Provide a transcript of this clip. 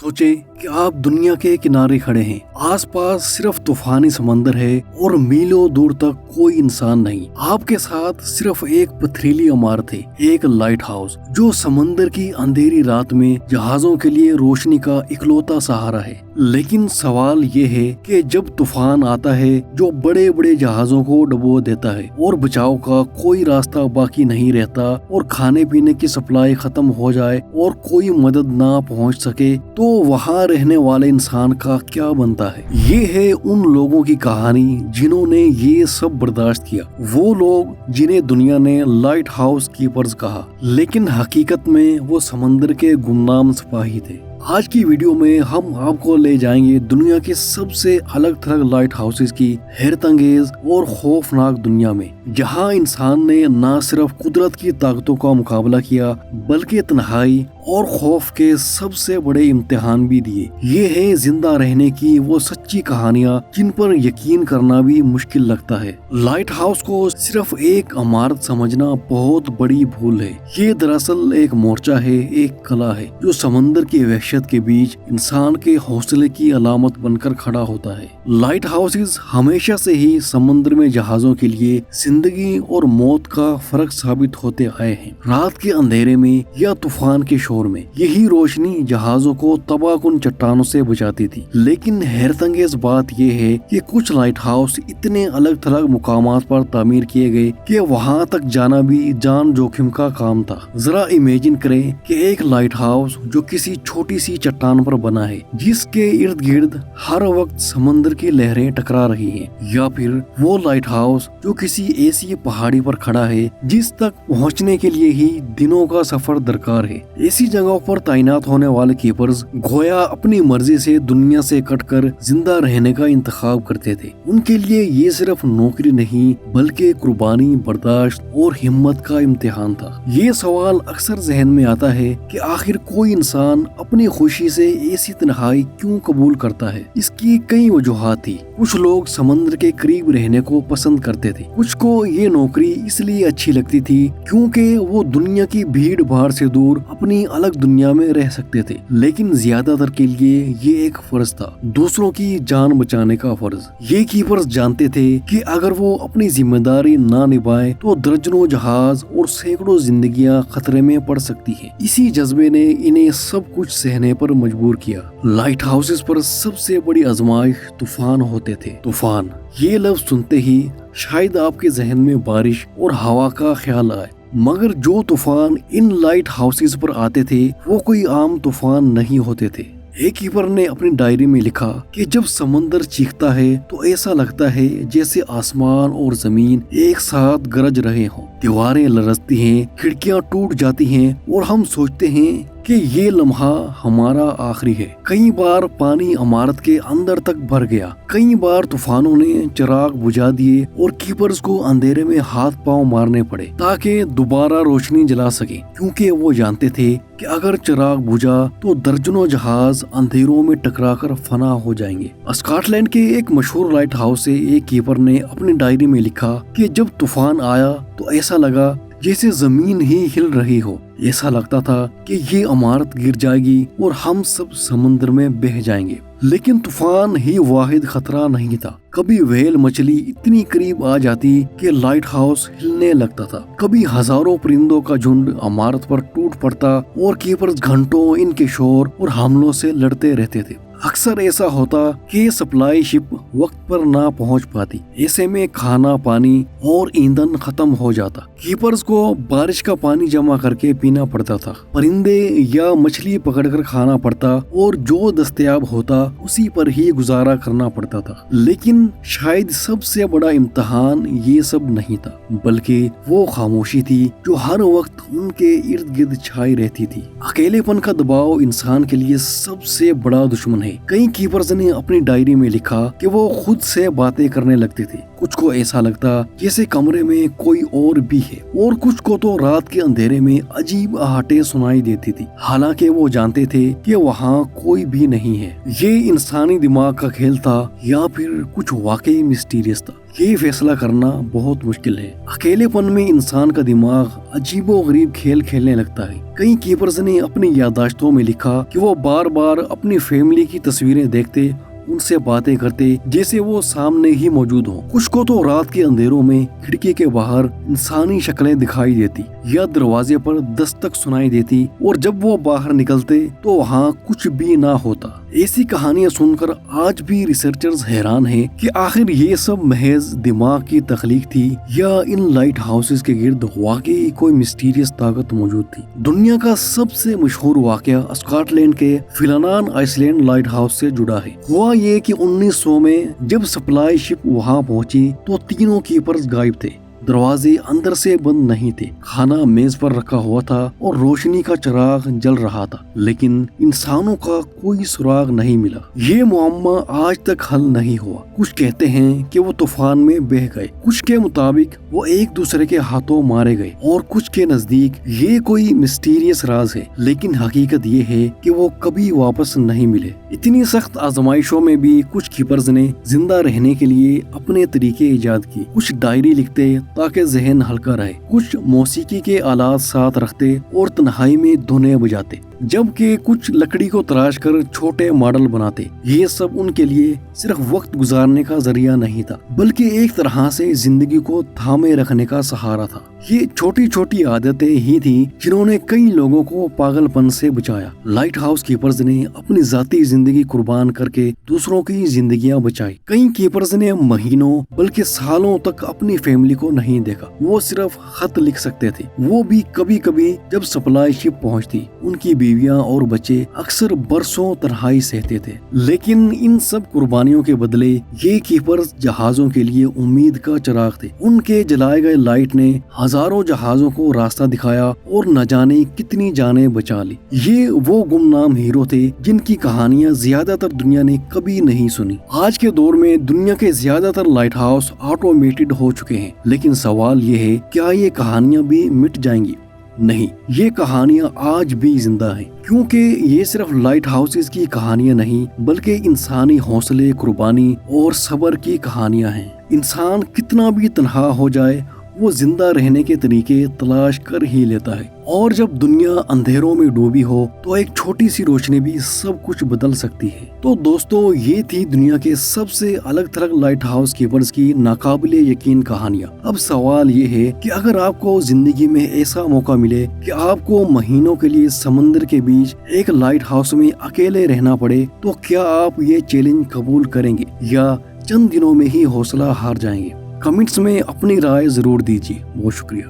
سوچیں کہ آپ دنیا کے کنارے کھڑے ہیں، آس پاس صرف طوفانی سمندر ہے اور میلوں دور تک کوئی انسان نہیں۔ آپ کے ساتھ صرف ایک پتھریلی عمارت ہے، ایک لائٹ ہاؤس جو سمندر کی اندھیری رات میں جہازوں کے لیے روشنی کا اکلوتا سہارا ہے۔ لیکن سوال یہ ہے کہ جب طوفان آتا ہے جو بڑے بڑے جہازوں کو ڈبو دیتا ہے اور بچاؤ کا کوئی راستہ باقی نہیں رہتا اور کھانے پینے کی سپلائی ختم ہو جائے اور کوئی مدد نہ پہنچ سکے، تو وہاں رہنے والے انسان کا کیا بنتا ہے؟ یہ ہے ان لوگوں کی کہانی جنہوں نے یہ سب برداشت کیا، وہ لوگ جنہیں دنیا نے لائٹ ہاؤس کیپرز کہا، لیکن حقیقت میں وہ سمندر کے گمنام سپاہی تھے۔ آج کی ویڈیو میں ہم آپ کو لے جائیں گے دنیا کے سب سے الگ تھلگ لائٹ ہاؤسز کی حیرت انگیز اور خوفناک دنیا میں، جہاں انسان نے نہ صرف قدرت کی طاقتوں کا مقابلہ کیا بلکہ تنہائی اور خوف کے سب سے بڑے امتحان بھی دیے۔ یہ ہے زندہ رہنے کی وہ سچی کہانیاں جن پر یقین کرنا بھی مشکل لگتا ہے۔ لائٹ ہاؤس کو صرف ایک عمارت سمجھنا بہت بڑی بھول ہے۔ یہ دراصل ایک مورچہ ہے، ایک قلعہ ہے جو سمندر کی وحشت کے بیچ انسان کے حوصلے کی علامت بن کر کھڑا ہوتا ہے۔ لائٹ ہاؤسز ہمیشہ سے ہی سمندر میں جہازوں کے لیے زندگی اور موت کا فرق ثابت ہوتے آئے ہیں۔ رات کے اندھیرے میں یا طوفان کے شور میں یہی روشنی جہازوں کو تباہ کن چٹانوں سے بچاتی تھی۔ لیکن حیرت انگیز بات یہ ہے کہ کچھ لائٹ ہاؤس اتنے الگ تھلگ مقامات پر تعمیر کیے گئے کہ وہاں تک جانا بھی جان جوخم کا کام تھا۔ ذرا امیجن کریں کہ ایک لائٹ ہاؤس جو کسی چھوٹی سی چٹان پر بنا ہے، جس کے ارد گرد ہر وقت سمندر کی لہریں ٹکرا رہی ہیں، یا پھر وہ لائٹ ہاؤس جو کسی ایسی پہاڑی پر کھڑا ہے جس تک پہنچنے کے لیے ہی دنوں کا سفر درکار ہے۔ ایسی جگہوں پر تعینات ہونے والے کیپرز گویا اپنی مرضی سے دنیا سے کٹ کر زندہ رہنے کا انتخاب کرتے تھے۔ ان کے لیے یہ صرف نوکری نہیں بلکہ قربانی، برداشت اور ہمت کا امتحان تھا۔ یہ سوال اکثر ذہن میں آتا ہے کہ آخر کوئی انسان اپنی خوشی سے ایسی تنہائی کیوں قبول کرتا ہے؟ اس کی کئی وجوہات تھی۔ کچھ لوگ سمندر کے قریب رہنے کو پسند کرتے تھے، کچھ کو یہ نوکری اس لیے اچھی لگتی تھی کیونکہ وہ دنیا کی بھیڑ بھاڑ سے دور اپنی الگ دنیا میں رہ سکتے تھے، لیکن زیادہ تر کے لیے یہ ایک فرض تھا، دوسروں کی جان بچانے کا فرض۔ یہ کیپرز جانتے تھے کہ اگر وہ اپنی ذمہ داری نہ نبھائیں تو درجنوں جہاز اور سینکڑوں زندگیاں خطرے میں پڑ سکتی ہیں۔ اسی جذبے نے انہیں سب کچھ سہنے پر مجبور کیا۔ لائٹ ہاؤسز پر سب سے بڑی آزمائش طوفان ہوتے تھے۔ طوفان، یہ لفظ سنتے ہی شاید آپ کے ذہن میں بارش اور ہوا کا خیال آئے، مگر جو طوفان ان لائٹ ہاؤسز پر آتے تھے وہ کوئی عام طوفان نہیں ہوتے تھے۔ ایک کیپر نے اپنی ڈائری میں لکھا کہ جب سمندر چیختا ہے تو ایسا لگتا ہے جیسے آسمان اور زمین ایک ساتھ گرج رہے ہوں، دیواریں لرزتی ہیں، کھڑکیاں ٹوٹ جاتی ہیں اور ہم سوچتے ہیں کہ یہ لمحہ ہمارا آخری ہے۔ کئی بار پانی عمارت کے اندر تک بھر گیا، کئی بار طوفانوں نے چراغ بجھا دیے اور کیپرز کو اندھیرے میں ہاتھ پاؤں مارنے پڑے تاکہ دوبارہ روشنی جلا سکے، کیونکہ وہ جانتے تھے کہ اگر چراغ بجھا تو درجنوں جہاز اندھیروں میں ٹکرا کر فنا ہو جائیں گے۔ اسکاٹ لینڈ کے ایک مشہور لائٹ ہاؤس سے ایک کیپر نے اپنی ڈائری میں لکھا کہ جب طوفان آیا تو ایسا لگا جیسے زمین ہی ہل رہی ہو، ایسا لگتا تھا کہ یہ عمارت گر جائے گی اور ہم سب سمندر میں بہہ جائیں گے۔ لیکن طوفان ہی واحد خطرہ نہیں تھا۔ کبھی ویل مچھلی اتنی قریب آ جاتی کہ لائٹ ہاؤس ہلنے لگتا تھا، کبھی ہزاروں پرندوں کا جھنڈ عمارت پر ٹوٹ پڑتا اور کیپرز گھنٹوں ان کے شور اور حملوں سے لڑتے رہتے تھے۔ اکثر ایسا ہوتا کہ سپلائی شپ وقت پر نہ پہنچ پاتی، ایسے میں کھانا، پانی اور ایندھن ختم ہو جاتا۔ کیپرز کو بارش کا پانی جمع کر کے پینا پڑتا تھا، پرندے یا مچھلی پکڑ کر کھانا پڑتا اور جو دستیاب ہوتا اسی پر ہی گزارا کرنا پڑتا تھا۔ لیکن شاید سب سے بڑا امتحان یہ سب نہیں تھا، بلکہ وہ خاموشی تھی جو ہر وقت ان کے ارد گرد چھائی رہتی تھی۔ اکیلے پن کا دباؤ انسان کے لیے سب سے بڑا دشمن ہے۔ کئی کیپرز نے اپنی ڈائری میں لکھا کہ وہ خود سے باتیں کرنے لگتے تھے، کچھ کو ایسا لگتا جیسے کمرے میں کوئی اور بھی ہے، اور کچھ کو تو رات کے اندھیرے میں عجیب آہٹیں سنائی دیتی تھی، حالانکہ وہ جانتے تھے کہ وہاں کوئی بھی نہیں ہے۔ یہ انسانی دماغ کا کھیل تھا یا پھر کچھ واقعی مسٹیریس تھا؟ یہ فیصلہ کرنا بہت مشکل ہے۔ اکیلے پن میں انسان کا دماغ عجیب و غریب کھیل کھیلنے لگتا ہے۔ کئی کیپرز نے اپنی یادداشتوں میں لکھا کہ وہ بار بار اپنی فیملی کی تصویریں دیکھتے، ان سے باتیں کرتے جیسے وہ سامنے ہی موجود ہوں۔ کچھ کو تو رات کے اندھیروں میں کھڑکی کے باہر انسانی شکلیں دکھائی دیتی یا دروازے پر دستک سنائی دیتی، اور جب وہ باہر نکلتے تو وہاں کچھ بھی نہ ہوتا۔ ایسی کہانیاں سن کر آج بھی ریسرچرز حیران ہیں کہ آخر یہ سب محض دماغ کی تخلیق تھی یا ان لائٹ ہاؤسز کے گرد واقعی کوئی مسٹیریس طاقت موجود تھی۔ دنیا کا سب سے مشہور واقعہ اسکاٹ لینڈ کے فلانان آئس لینڈ لائٹ ہاؤس سے جڑا ہے۔ ہوا یہ کہ 1900 میں جب سپلائی شپ وہاں پہنچی تو تینوں کیپرز غائب تھے۔ دروازے اندر سے بند نہیں تھے، کھانا میز پر رکھا ہوا تھا اور روشنی کا چراغ جل رہا تھا، لیکن انسانوں کا کوئی سراغ نہیں ملا۔ یہ معمہ آج تک حل نہیں ہوا۔ کچھ کہتے ہیں کہ وہ طوفان میں بہہ گئے، کچھ کے مطابق وہ ایک دوسرے کے ہاتھوں مارے گئے، اور کچھ کے نزدیک یہ کوئی مسٹیریس راز ہے، لیکن حقیقت یہ ہے کہ وہ کبھی واپس نہیں ملے۔ اتنی سخت آزمائشوں میں بھی کچھ کیپرز نے زندہ رہنے کے لیے اپنے طریقے ایجاد کیے۔ کچھ ڈائری لکھتے تاکہ ذہن ہلکا رہے، کچھ موسیقی کے آلات ساتھ رکھتے اور تنہائی میں دھنیں بجاتے، جبکہ کچھ لکڑی کو تراش کر چھوٹے ماڈل بناتے۔ یہ سب ان کے لیے صرف وقت گزارنے کا ذریعہ نہیں تھا، بلکہ ایک طرح سے زندگی کو تھامے رکھنے کا سہارا تھا۔ یہ چھوٹی چھوٹی عادتیں ہی تھیں جنہوں نے کئی لوگوں کو پاگل پن سے بچایا۔ لائٹ ہاؤس کیپرز نے اپنی ذاتی زندگی قربان کر کے دوسروں کی زندگیاں بچائی۔ کئی کیپرز نے مہینوں بلکہ سالوں تک اپنی فیملی کو نہیں دیکھا، وہ صرف خط لکھ سکتے تھے، وہ بھی کبھی کبھی جب سپلائی شپ پہنچتی۔ ان کی بیویاں اور بچے اکثر برسوں تنہائی سہتے تھے، لیکن ان سب قربانیوں کے بدلے یہ کیپرز جہازوں کے لیے امید کا چراغ تھے۔ ان کے جلائے گئے لائٹ نے ہزاروں جہازوں کو راستہ دکھایا اور نہ جانے کتنی جانیں بچا لی۔ یہ وہ گمنام ہیرو تھے جن کی کہانیاں زیادہ تر دنیا نے کبھی نہیں سنی۔ آج کے دور میں دنیا کے زیادہ تر لائٹ ہاؤس آٹومیٹڈ ہو چکے ہیں، لیکن سوال یہ ہے، کیا یہ کہانیاں بھی مٹ جائیں گی؟ نہیں، یہ کہانیاں آج بھی زندہ ہیں، کیونکہ یہ صرف لائٹ ہاؤسز کی کہانیاں نہیں بلکہ انسانی حوصلے، قربانی اور صبر کی کہانیاں ہیں۔ انسان کتنا بھی تنہا ہو جائے، وہ زندہ رہنے کے طریقے تلاش کر ہی لیتا ہے، اور جب دنیا اندھیروں میں ڈوبی ہو تو ایک چھوٹی سی روشنی بھی سب کچھ بدل سکتی ہے۔ تو دوستو، یہ تھی دنیا کے سب سے الگ تھلگ لائٹ ہاؤس کیپرز کی ناقابل یقین کہانیاں۔ اب سوال یہ ہے کہ اگر آپ کو زندگی میں ایسا موقع ملے کہ آپ کو مہینوں کے لیے سمندر کے بیچ ایک لائٹ ہاؤس میں اکیلے رہنا پڑے، تو کیا آپ یہ چیلنج قبول کریں گے یا چند دنوں میں ہی حوصلہ ہار جائیں گے؟ کمنٹس میں اپنی رائے ضرور دیجیے۔ بہت شکریہ۔